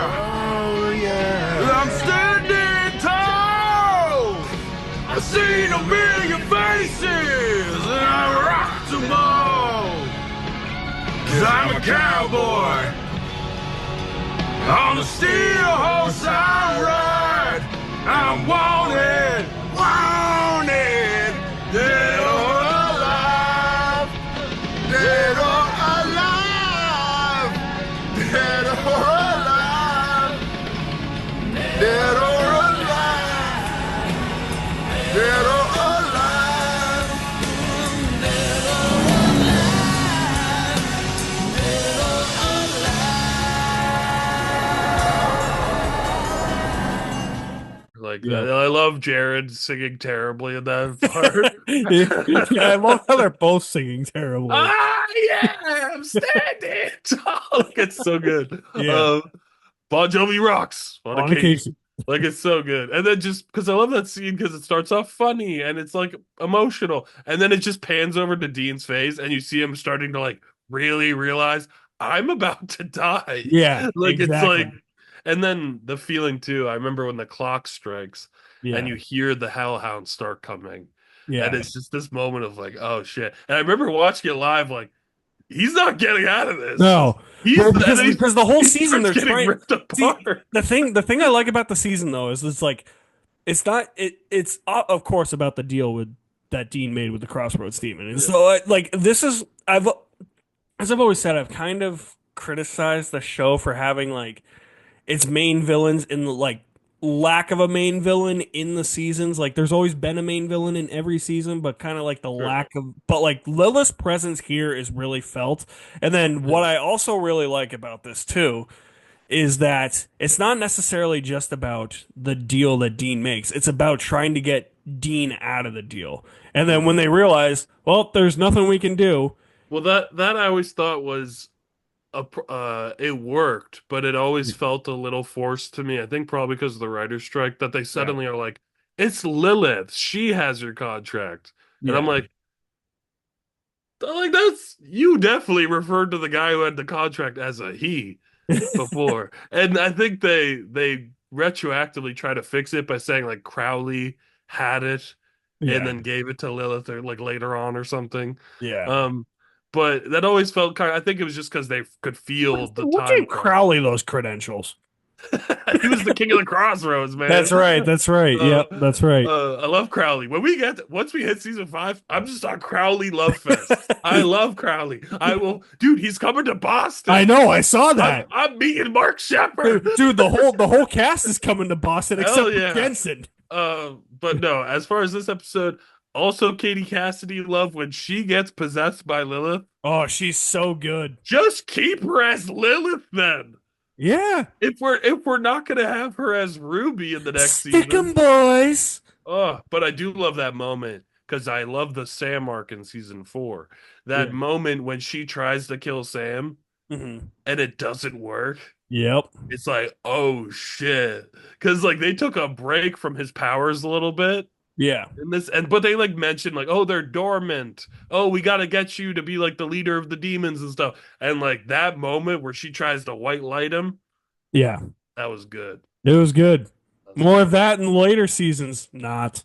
Oh, yeah. I'm standing tall. I've seen a million faces, and I rock them all. 'Cause I'm a cowboy. On a steel horse I ride. I'm wanted, wanted, dead or alive, dead or alive, dead or alive, dead or alive, dead or alive. Like yeah. that. I love Jared singing terribly in that part. Yeah, I love how they're both singing terribly. I am standing tall. Like, it's so good. Yeah, Bon Jovi rocks on on occasion. occasion. Like it's so good. And then just because I love that scene because it starts off funny and it's like emotional. And then it just pans over to Dean's face and you see him starting to like really realize I'm about to die. Yeah, Like it's like exactly. and then the feeling too. I remember when the clock strikes and Yeah, you hear the hellhounds start coming. And yeah. it's just this moment of like, oh shit. And I remember watching it live, like, he's not getting out of this. No, He's well, and then because the whole he season starts they're getting trying. ripped See, apart. the thing I like about the season though is it's like it's not it's of course about the deal with that Dean made with the Crossroads Demon, and Yeah. so like this is as I've always said, I've kind of criticized the show for having like its main villains in the like lack of a main villain in the seasons. Like there's always been a main villain in every season, but kind of like the Sure. lack of but like Lilith's presence here is really felt. And then what I also really like about this too is that it's not necessarily just about the deal that Dean makes. It's about trying to get Dean out of the deal. And then when Mhm. they realize, well, there's nothing we can do. Well, that I always thought was it worked, but it always felt a little forced to me. I think probably because of the writer's strike that they Yeah. suddenly are like, it's Lilith. She has your contract. And I'm Yeah. like that's you definitely referred to the guy who had the contract as a he before. And I think they retroactively try to fix it by saying like Crowley had it and Yeah. then gave it to Lilith or like later on or something. Yeah. Um, but that always felt kind of, I think it was just because they could feel the What time gave crunch. Crowley those credentials? He was the king of the crossroads, man. That's right. That's right. Uh, Yep. That's right. I love Crowley. Once we hit season 5, I'm just on Crowley love fest. I love Crowley. I will, dude. He's coming to I Boston. know. I saw I'm, that. I'm meeting Mark Shepard. Dude, the whole cast is coming to Boston Hell except for yeah. Jensen. But no. As far as this episode, also Katie Cassidy love when she gets possessed by Lilith. Oh, she's so good. Just keep her as Lilith then. Yeah. If we're not gonna have her as Ruby in the next Stick 'em, season. boys. Oh, but I do love that moment because I love the Sam arc in season 4. That Yeah. moment when she tries to kill Sam Mm-hmm. and it doesn't work. Yep. It's like, oh shit. Because like they took a break from his powers a little bit. Yeah. But they like mentioned like, oh, they're dormant. Oh, we gotta get you to be like the leader of the demons and stuff. And like that moment where she tries to white light him, Yeah. that was good. It was good. That was More of that in later seasons. Not.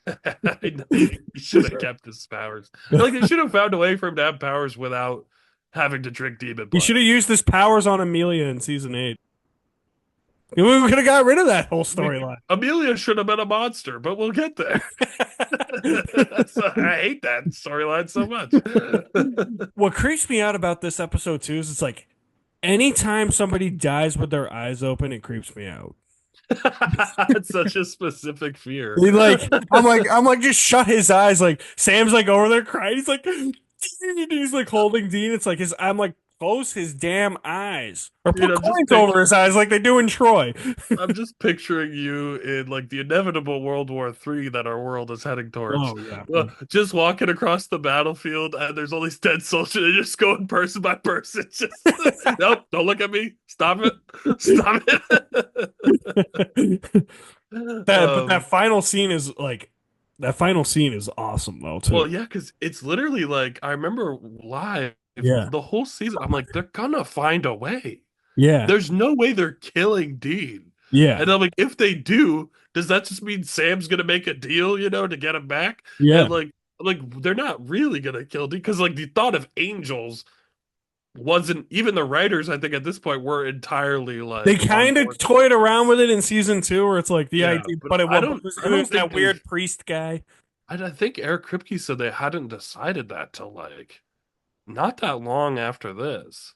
I know. He should have kept his powers. Like they should have found a way for him to have powers without having to drink demon He blood. should have used his powers on Amelia in season 8. We could have got rid of that whole storyline. Amelia should have been a monster, but we'll get there. I hate that storyline so much. What creeps me out about this episode too is it's like anytime somebody dies with their eyes open, it creeps me out. It's such a specific fear. I'm like, just shut his eyes. Like Sam's like over there crying. He's like, Dean. He's like holding Dean. It's like I'm like, close his damn eyes or put Dude, I'm just coins over his eyes like they do in Troy. I'm just picturing you in like the inevitable World War III that our world is heading towards. Oh yeah. Well, just walking across the battlefield and there's all these dead soldiers and just going person by person. Just nope, don't look at me. Stop it. Stop it. But that final scene is like that final scene is awesome though too. Well, yeah, because it's literally like I remember live Yeah. the whole season. I'm like, they're gonna find a way. Yeah. There's no way they're killing Dean. Yeah. And I'm like, if they do, does that just mean Sam's gonna make a deal, to get him back? Yeah. And like they're not really gonna kill Dean because like the thought of angels wasn't even the writers. I think at this point were entirely like They kind of toyed around with it in season 2, where it's like the Yeah, idea, but but I it don't- was, I it don't was think that they- weird priest guy. I think Eric Kripke said they hadn't decided that till like not that long after this.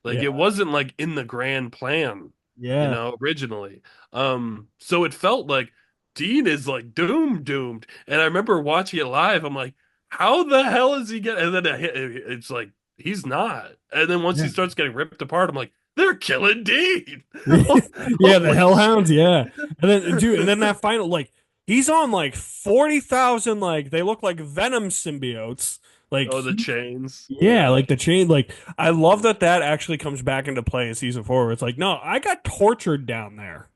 Like Yeah. it wasn't like in the grand plan, Yeah. originally. So it felt like Dean is like doomed. And I remember watching it live. I'm like, how the hell is he getting? And then it's like he's not. And then once he Yeah. starts getting ripped apart, I'm like, they're killing Dean. Yeah, the Hellhounds, yeah. And then that final, like, he's on like 40,000, like, they look like Venom symbiotes. Like, Oh, the chains. yeah, like the chain, like, I love that actually comes back into play in season 4, where it's like, no, I got tortured down there.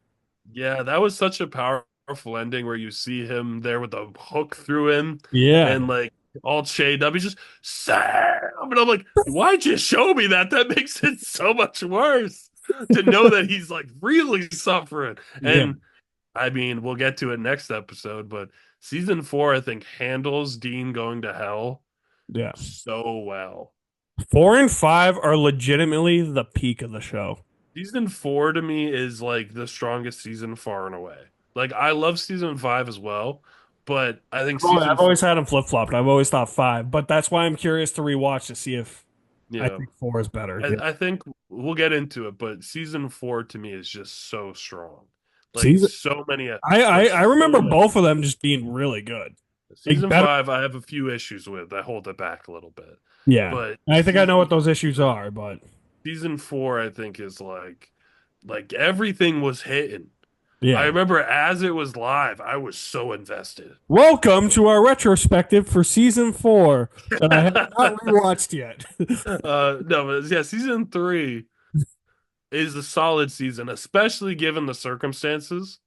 Yeah, that was such a powerful ending where you see him there with a hook through him Yeah. and like all chained up. He's just Sam, and I'm like, why'd you show me that? That makes it so much worse to know that he's like really suffering. And I mean, we'll get to it next episode, but season 4, I think, handles Dean going to hell Yeah. so well. 4 and 5 are legitimately the peak of the show. Season 4 to me is like the strongest season far and away. Like I love season 5 as well, but I think season I've always had them flip flopped. I've always thought 5, but that's why I'm curious to rewatch to see if I think 4 is better. Yeah. I think we'll get into it, but season 4 to me is just so strong. Like Season- so many. I remember so many- both of them just being really good. Season better- 5, I have a few issues with. I hold it back a little bit. Yeah. But I think I know what those issues are, but season 4, I think, is like Like everything was hitting. I Yeah. remember as it was live, I was so invested. Welcome to our retrospective for season 4 that I have not rewatched yet. No, but yeah, season three is a solid season, especially given the circumstances.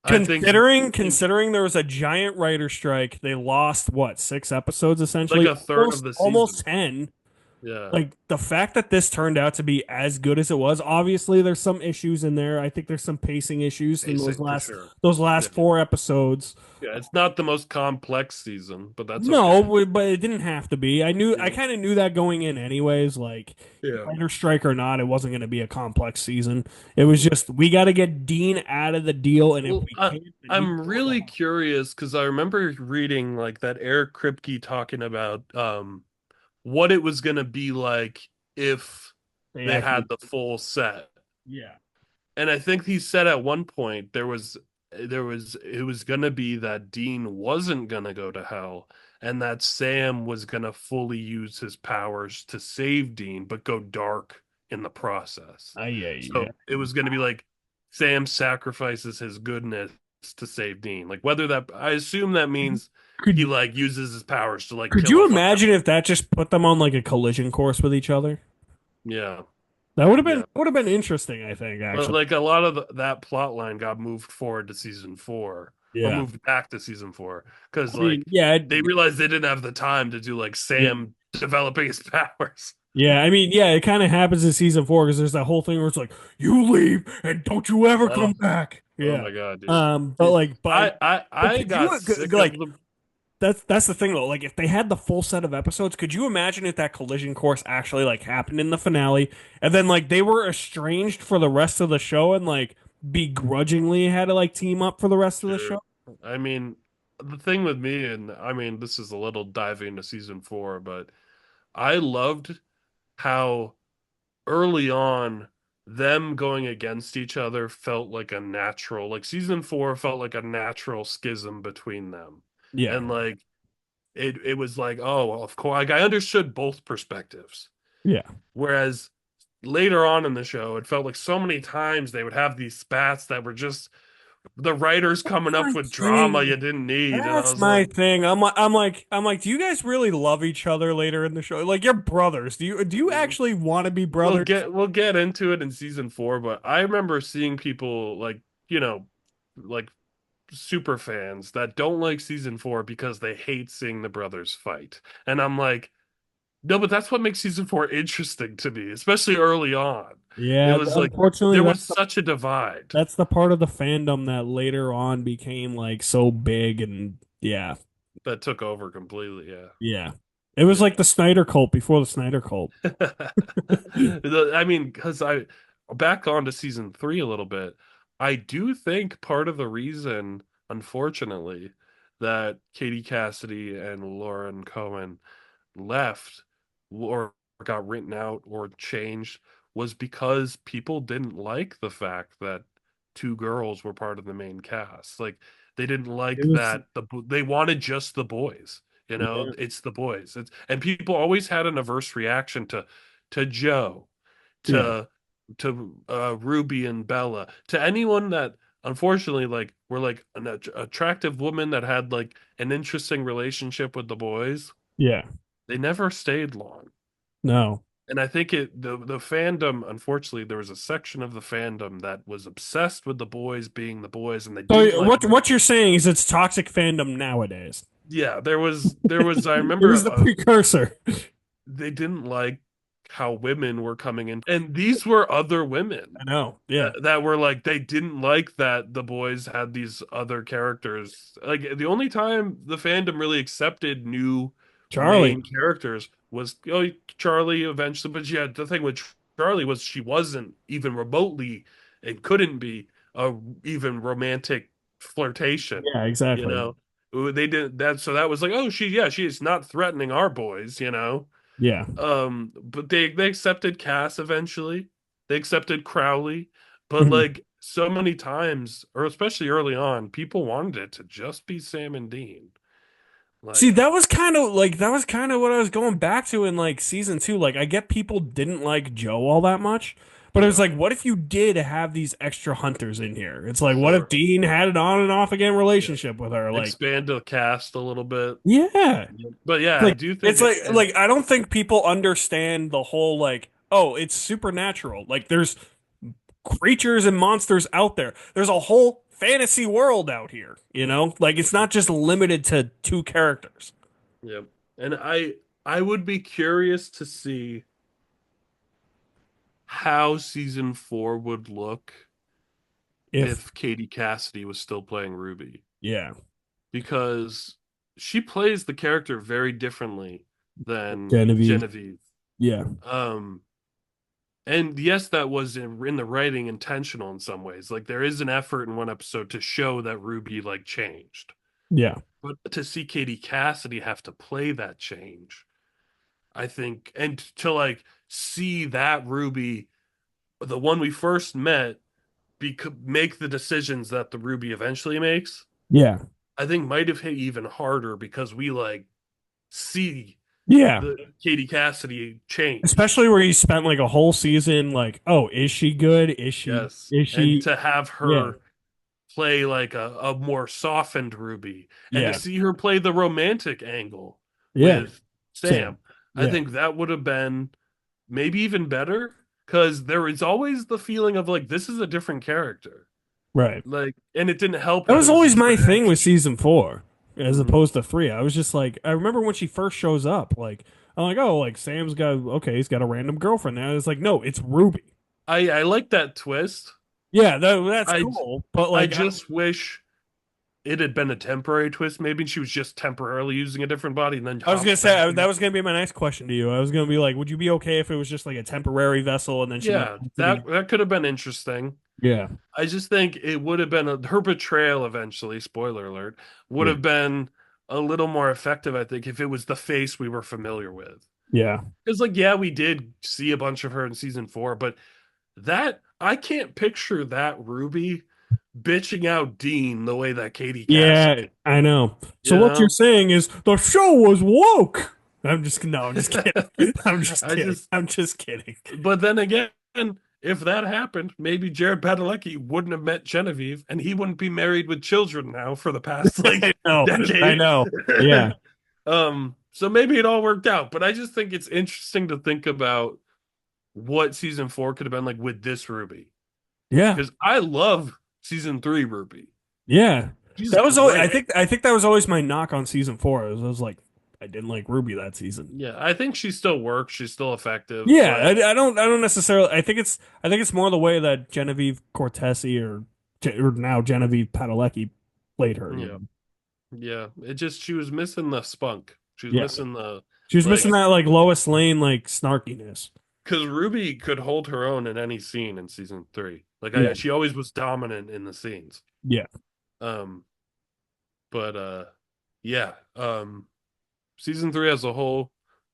I think Considering there was a giant writer strike, they lost what, 6 episodes like essentially? a third of the Almost season. 10. Yeah, Like the fact that this turned out to be as good as it was, obviously there's some issues in there. I think there's some pacing issues in pacing for sure. those Yeah, last 4 episodes. yeah. It's not the most complex season, but that's No, okay. but it didn't have to be. I Yeah, kind of knew that going in anyways. Like, yeah. writer strike or not, it wasn't going to be a complex season. It was just we got to get Dean out of the deal, and if Well, we I, can't, then he's I'm going to really hell. curious because I remember reading like that Eric Kripke talking about what it was going to be like if They they actually, had the full set. yeah, And I think he said at one point it was gonna be that Dean wasn't gonna go to hell and that Sam was gonna fully use his powers to save Dean, but go dark in the process. yeah. So it was gonna be like Sam sacrifices his goodness to save Dean. Like whether that I assume that means he Could like uses his powers to like could kill you off like imagine if that just put them on like a collision course with each other? yeah, That yeah. would have been interesting. I think But actually, like a lot of that plot line got moved forward to season four or yeah. moved back to season four because I mean, like they yeah. realized they didn't have the time to do like Sam developing his powers. Yeah, I mean, yeah, it kind of happens in season 4 because there's that whole thing where it's like, you leave and don't you ever come Oh, back. oh Yeah. my God, dude. But like, but I could you got sick of like the that's the thing though. Like, if they had the full set of episodes, could you imagine if that collision course actually like happened in the finale, and then like they were estranged for the rest of the show, and like begrudgingly had to like team up for the rest of the sure. show? I mean, the thing with me, and I mean, this is a little diving into season four, but I loved how early on them going against each other felt like a natural like season four felt like a natural schism between them Yeah, and like it was like oh well, of course like I understood both perspectives yeah. whereas later on in the show it felt like so many times they would have these spats that were just the writers coming up with drama you didn't need and I That's was like my thing. I'm like, do you guys really love each other later in the show? Like, you're brothers. Do you actually want to be brothers? we'll get into it in season four but I remember seeing people like you know like super fans that don't like season four because they hate seeing the brothers fight. And I'm like, no, but that's what makes season four interesting to me, especially early on. It Yeah, was like unfortunately, there was such a divide that's the part of the fandom that later on became like so big, and yeah, that took over completely. Yeah. yeah. It was Yeah. like the Snyder cult before the Snyder cult. I mean, because I back on to season three a little bit, I do think part of the reason, unfortunately, that Katie Cassidy and Lauren Cohen left or got written out or changed was because people didn't like the fact that two girls were part of the main cast. Like they didn't It like was, that they wanted just the boys. You know, yeah, it's the boys. It's and people always had an averse reaction to Joe, yeah, to Ruby and Bella, to anyone that unfortunately like were like an attractive woman that had like an interesting relationship with the boys. yeah. They never stayed long. No. And I think the fandom, unfortunately, there was a section of the fandom that was obsessed with the boys being the boys, and they didn't So like. what you're saying is it's toxic fandom nowadays. Yeah, I It remember was the precursor. they didn't like how women were coming in, and these were other women I know. Yeah. that were like they didn't like that the boys had these other characters. Like the only time the fandom really accepted new Charlie. main characters was Charlie eventually, but yeah, the thing with Charlie was she wasn't even remotely and couldn't be a even romantic flirtation, Yeah, you exactly. know. They did that, so that was like, oh, she is not threatening our boys, you know. Yeah. But they accepted Cass eventually. They accepted Crowley, but Mhm. like so many times, or especially early on, people wanted it to just be Sam and Dean. See, Like, that was kind of what I was going back to in like season 2. Like, I get people didn't like Joe all that much, But it's Yeah. like, what if you did have these extra hunters in here? It's like, what if Or Dean had an on and off again yeah. relationship with her? Like, Expand the cast a little bit. yeah. But yeah, I Like do it's think like I don't think people understand the whole like, oh, it's supernatural. Like there's creatures and monsters out there. There's a whole fantasy world out here, you know? Like it's not just limited to two characters. yeah. And I would be curious to see how season 4 would look If if Katie Cassidy was still playing Ruby, yeah, because she plays the character very differently than Genevieve. Genevieve. Yeah. Um, and yes, that was in the writing intentional in some ways. Like there is an effort in one episode to show that Ruby like changed. Yeah. But to see Katie Cassidy have to play that change, I think, and to like see that Ruby, the one we first met, make the decisions that the Ruby eventually makes, Yeah. I think might have hit even harder because we like see Yeah. the Katie Cassidy change. Especially where you spent like a whole season like, oh, is she good? Yes. Is And she to have yeah. her play like a more softened Ruby and to Yeah. see her play the romantic angle Yeah. with Same. Sam, I Yeah. think that would have been maybe even better because there is always the feeling of like this is a different character. Right. Like, and it didn't help That that it was was a always my thing with supernatural. season four, as Mhm. opposed to three. I was just like, I remember when she first shows up, like, I'm like, oh, like Sam's got, okay, he's got a random girlfriend now. It's like, no, it's Ruby. I like that twist. Yeah, that's I cool. But I like, just wish it had been a temporary twist. Maybe she was just temporarily using a different body and then I was gonna hops say back that in. was gonna be my next question to you. I was gonna be like, would you be okay if it was just like a temporary vessel and then she went Yeah, back to that the that could have been interesting. yeah, I just think it would have been her betrayal eventually, spoiler alert, would yeah, have been a little more effective, I think, if it was the face we were familiar with. yeah, Because, like, yeah, we did see a bunch of her in season 4, but that I can't picture that Ruby bitching out Dean the way that Katie yeah. Cassidy, I know. So you what you're know? saying is the show was woke. I'm just no, I'm just kidding. I'm just I kidding. just, I'm just kidding. but then again, if that happened, maybe Jared Padalecki wouldn't have met Genevieve and he wouldn't be married with children now for the past I like know. I decade. know. Yeah. So maybe it all worked out, but I just think it's interesting to think about what season 4 could have been like with this Ruby. Yeah. Because I love season 3 Ruby. Yeah. She's That was always, great. I think that was always my knock on season four. I was like, I didn't like Ruby that season. Yeah, I think she still works. She's still effective. Yeah, But I don't necessarily. I think it's more the way that Genevieve Cortesi or now Genevieve Padalecki played her. You yeah, know? yeah. It just she was missing the spunk. She was Yeah, missing the she was like missing that like Lois Lane like snarkiness. because Ruby could hold her own in any scene in season 3. Like Yeah, she always was dominant in the scenes. yeah, Um, but yeah. Season 3 as a whole,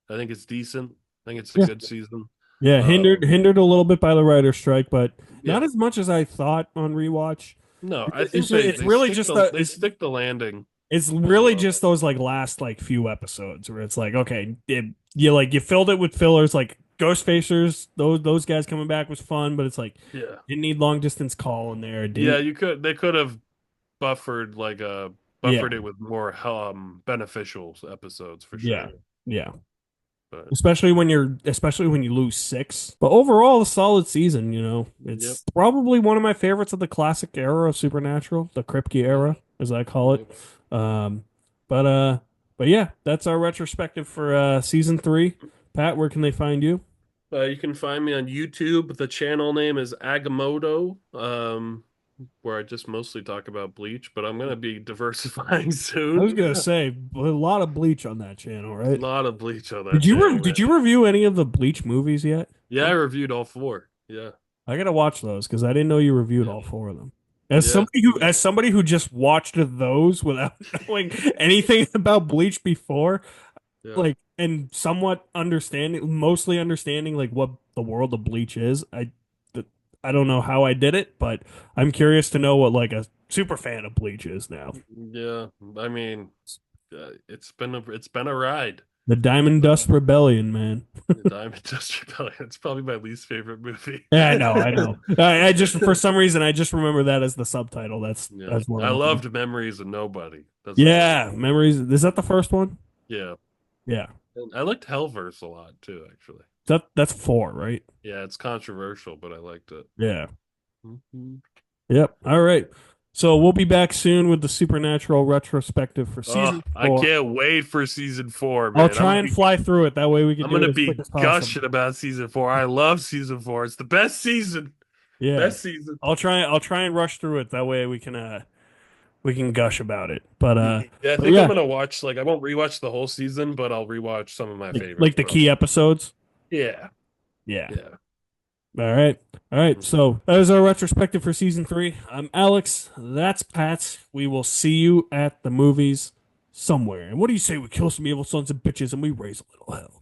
I think it's decent. I think it's a yeah, good season. yeah. Hindered a little bit by the writer's strike, but not Yeah. as much as I thought on rewatch. No, I think It's they really stick just they stick the landing it's as really well. just those like last like few episodes where it's like okay, you filled it with fillers like Ghostfacers. Those guys coming back was fun, but it's like Yeah. didn't need long distance call in there. Yeah, Didn't they could have buffered yeah buffered it with more beneficial episodes for yeah sure. yeah. But Especially when you lose six. But overall, a solid season. You know, yep. it's probably one of my favorites of the classic era of Supernatural, the Kripke era, as I call it. Um, but but yeah, that's our retrospective for season three. Pat, where can they find you? You can find me on YouTube. The channel name is Agamotto, where I just mostly talk about Bleach, but I'm gonna be diversifying I was soon. gonna say a lot of Bleach on that channel, A right? lot of Bleach on that channel, Did man. you review any of the Bleach movies yet? Yeah, I reviewed all 4. Yeah, I gotta watch those because I didn't know you reviewed all four of them. yeah, As somebody who just watched those without knowing anything about Bleach before, yeah. like and mostly understanding like what the world of Bleach is, I don't know how I did it, but I'm curious to know what like a super fan of Bleach is now. Yeah, I mean, it's been a ride. The Diamond Dust Rebellion, man. The Diamond Dust Rebellion. It's probably my least favorite movie. Yeah, I know, I know. I just for some reason I just remember that as the subtitle. Yeah. That's one I of them. loved Memories of Nobody. That's Yeah, Memories. Is that the first one? yeah. Yeah. And I liked Hellverse a lot too, actually. That's four, right? Yeah, it's controversial, but I liked it. Yeah. Mm-hmm. Yep. All right. So we'll be back soon with the Supernatural retrospective for season I 4. can't wait for season 4, man. I'll try and fly through it. That way we can I'm do gonna it as be quick as possible. gushing about season 4. I love season 4. It's the best season. Yeah. Best season. I'll try and rush through it. That way we can gush about it. But Yeah, I think I'm gonna watch I won't rewatch the whole season, but I'll rewatch some of my favorites. Like the key episodes. Yeah. Yeah. Yeah. All right. So that is our retrospective for season 3. I'm Alex. That's Pat. We will see you at the movies somewhere. And what do you say we kill some evil sons of bitches and we raise a little hell?